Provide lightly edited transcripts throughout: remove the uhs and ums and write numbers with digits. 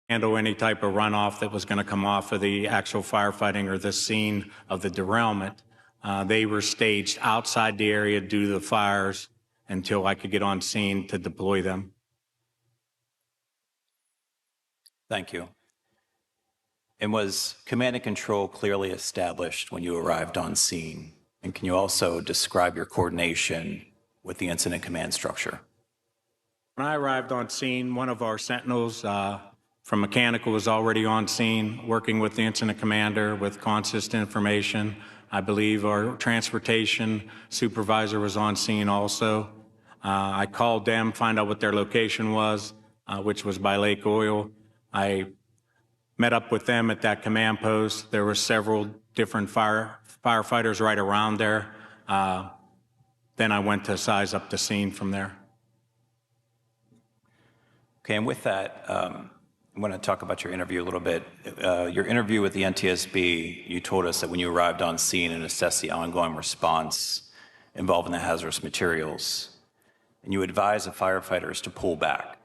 handle any type of runoff that was going to come off of the actual firefighting or the scene of the derailment. They were staged outside the area due to the fires until I could get on scene to deploy them. Thank you. And was command and control clearly established when you arrived on scene? And can you also describe your coordination with the incident command structure? When I arrived on scene, one of our sentinels from mechanical was already on scene, working with the incident commander with consistent information. I believe our transportation supervisor was on scene also. I called them, find out what their location was, which was by Lake Oil. I met up with them at that command post. There were several different firefighters right around there. Then I went to size up the scene from there. Okay, and with that, I want to talk about your interview a little bit. Your interview with the NTSB, you told us that when you arrived on scene and assessed the ongoing response involving the hazardous materials, and you advised the firefighters to pull back.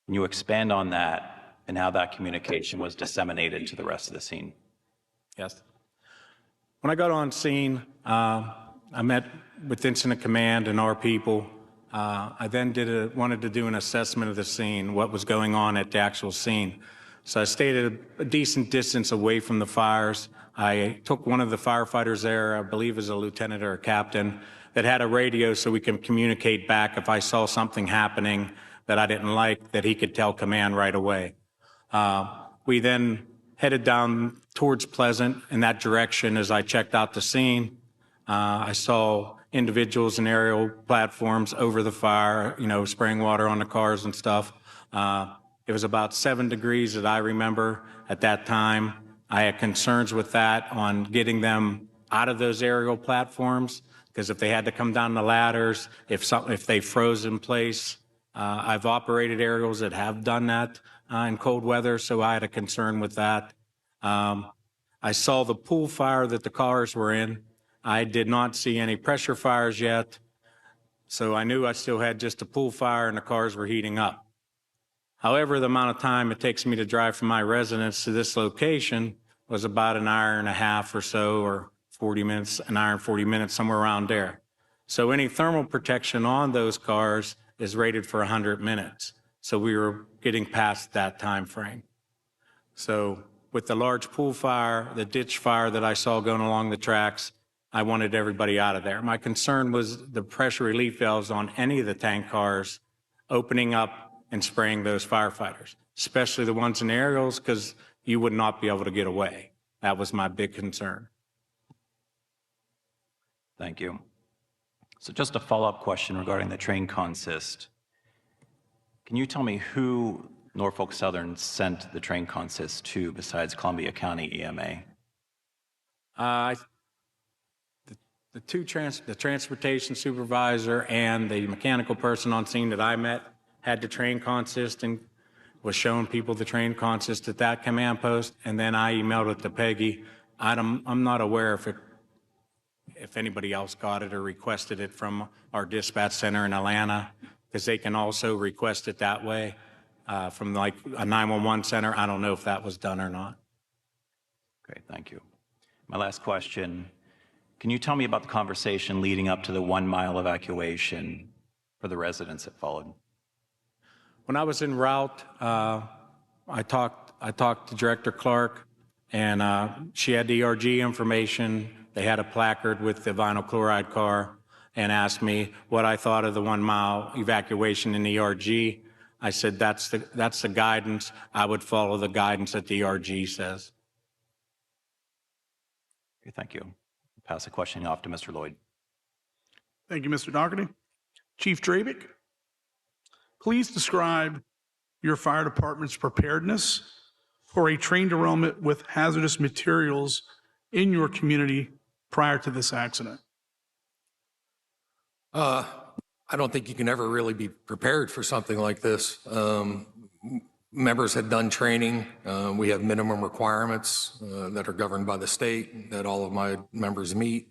Can you expand on that and how that communication was disseminated to the rest of the scene? Yes. When I got on scene, I met with incident command and our people. I then wanted to do an assessment of the scene, what was going on at the actual scene. So I stayed at a decent distance away from the fires. I took one of the firefighters there, I believe is a lieutenant or a captain, that had a radio so we can communicate back if I saw something happening that I didn't like, that he could tell command right away. We then headed down towards Pleasant in that direction. As I checked out the scene, I saw individuals in aerial platforms over the fire, spraying water on the cars and stuff. It was about 7 degrees that I remember at that time. I had concerns with that on getting them out of those aerial platforms, because if they had to come down the ladders, if they froze in place, I've operated aerials that have done that in cold weather, so I had a concern with that. I saw the pool fire that the cars were in. I did not see any pressure fires yet, so I knew I still had just a pool fire and the cars were heating up. However, the amount of time it takes me to drive from my residence to this location was about an hour and a half or so, or 40 minutes, an hour and 40 minutes, somewhere around there. So any thermal protection on those cars is rated for 100 minutes. So we were getting past that time frame. So with the large pool fire, the ditch fire that I saw going along the tracks, I wanted everybody out of there. My concern was the pressure relief valves on any of the tank cars opening up and spraying those firefighters, especially the ones in aerials, because you would not be able to get away. That was my big concern. Thank you. So just a follow-up question regarding the train consist. Can you tell me who Norfolk Southern sent the train consist to besides Columbia County EMA? The transportation supervisor and the mechanical person on scene that I met had the train consist and was showing people the train consist at that command post, and then I emailed it to Peggy. I'm not aware if anybody else got it or requested it from our dispatch center in Atlanta, because they can also request it that way from like a 911 center. I don't know if that was done or not. Great, thank you. My last question, can you tell me about the conversation leading up to the 1 mile evacuation for the residents that followed? When I was en route, I talked to Director Clark, and she had the ERG information. They had a placard with the vinyl chloride car and asked me what I thought of the 1 mile evacuation in the ERG. I said, that's the guidance. I would follow the guidance that the ERG says. Okay, thank you. Pass the question off to Mr. Lloyd. Thank you, Mr. Dougherty. Chief Drabick, please describe your fire department's preparedness for a train derailment with hazardous materials in your community prior to this accident. I don't think you can ever really be prepared for something like this. Members had done training. We have minimum requirements that are governed by the state that all of my members meet.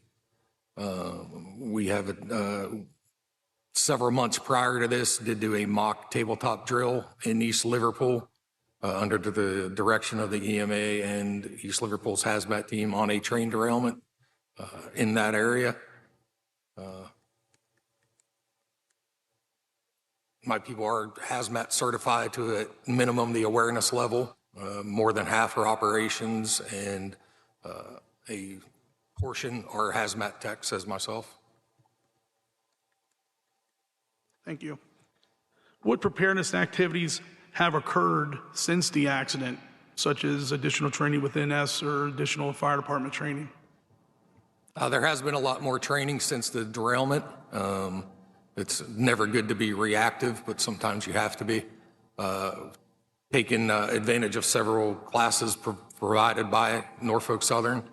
We have several months prior to this did do a mock tabletop drill in East Liverpool under the direction of the EMA and East Liverpool's hazmat team on a train derailment in that area. My people are hazmat certified to a minimum the awareness level. More than half are operations, and a portion are hazmat techs as myself. Thank you. What preparedness activities have occurred since the accident, such as additional training within S or additional fire department training? There has been a lot more training since the derailment. It's never good to be reactive, but sometimes you have to be. Taken advantage of several classes provided by Norfolk Southern,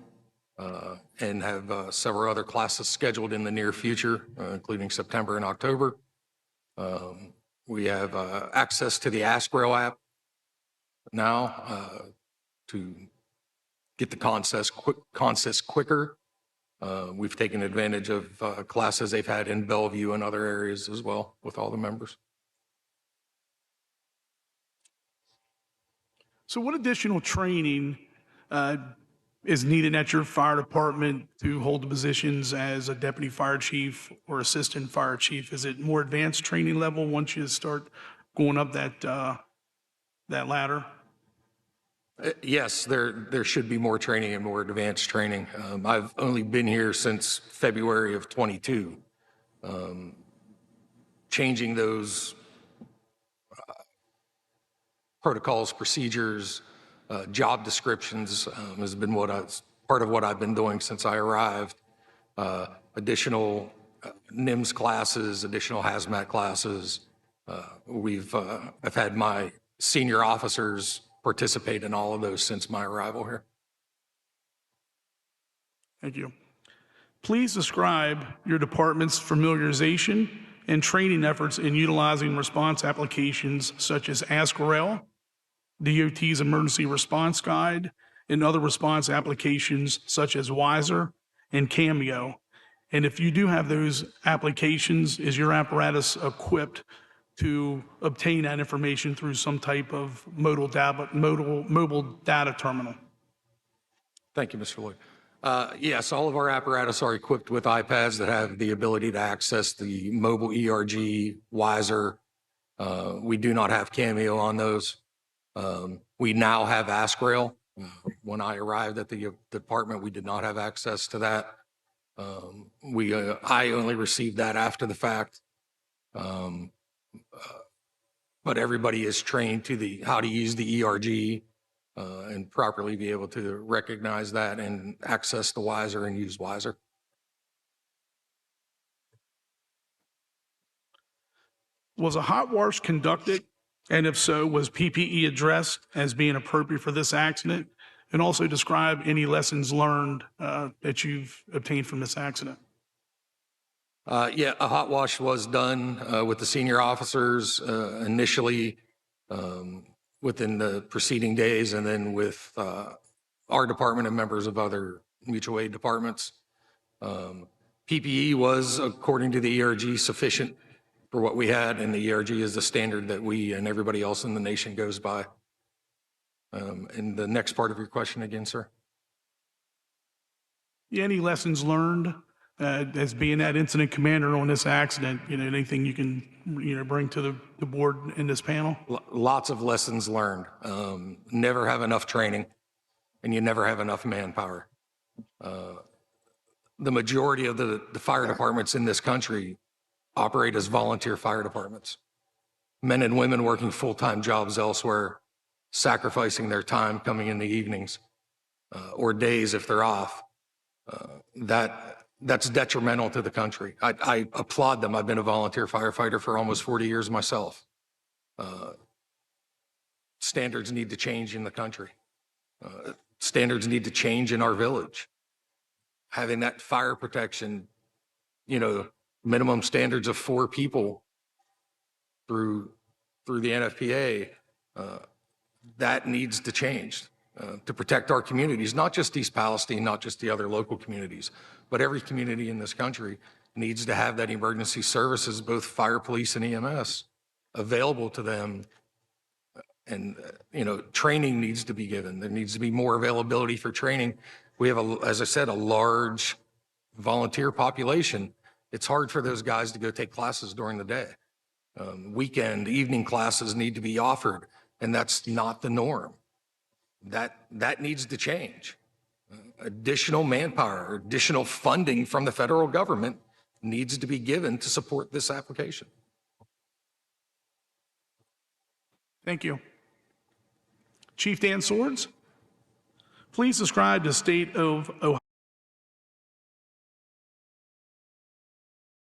and have several other classes scheduled in the near future, including September and October. We have access to the AskRail app now to get the concepts quicker. We've taken advantage of classes they've had in Bellevue and other areas as well with all the members. So what additional training is needed at your fire department to hold the positions as a deputy fire chief or assistant fire chief? Is it more advanced training level once you start going up that ladder? Yes, there should be more training and more advanced training. I've only been here since February of 22. Changing those protocols, procedures, job descriptions has been part of what I've been doing since I arrived. Additional NIMS classes, additional hazmat classes. I've had my senior officers participate in all of those since my arrival here. Thank you. Please describe your department's familiarization and training efforts in utilizing response applications such as AskRail, DOT's Emergency Response Guide, and other response applications such as Wiser and Cameo. And if you do have those applications, is your apparatus equipped to obtain that information through some type of mobile data terminal? Thank you, Mr. Lloyd. Yes, all of our apparatus are equipped with iPads that have the ability to access the mobile ERG, Wiser. We do not have Cameo on those. We now have AskRail. When I arrived at the department, we did not have access to that. I only received that after the fact. But everybody is trained to how to use the ERG and properly be able to recognize that and access the Wiser and use Wiser. Was a hot wash conducted? And if so, was PPE addressed as being appropriate for this accident? And also describe any lessons learned that you've obtained from this accident. Yeah, a hot wash was done with the senior officers initially within the preceding days, and then with our department and members of other mutual aid departments. PPE was, according to the ERG, sufficient for what we had, and the ERG is the standard that we and everybody else in the nation goes by. And the next part of your question again, sir? Yeah, any lessons learned as being that incident commander on this accident? Anything you can bring to the board in this panel? Lots of lessons learned. Never have enough training, and you never have enough manpower. The majority of the fire departments in this country operate as volunteer fire departments. Men and women working full-time jobs elsewhere, sacrificing their time coming in the evenings or days if they're off. That's detrimental to the country. I applaud them. I've been a volunteer firefighter for almost 40 years myself. Standards need to change in the country. Standards need to change in our village. Having that fire protection, minimum standards of 4 people through the NFPA, that needs to change to protect our communities, not just East Palestine, not just the other local communities, but every community in this country needs to have that emergency services, both fire, police, and EMS, available to them And, training needs to be given. There needs to be more availability for training. We have, as I said, a large volunteer population. It's hard for those guys to go take classes during the day. Weekend, evening classes need to be offered, and that's not the norm. That needs to change. Additional manpower, additional funding from the federal government needs to be given to support this application. Thank you. Chief Dan Swords, please describe the state of Ohio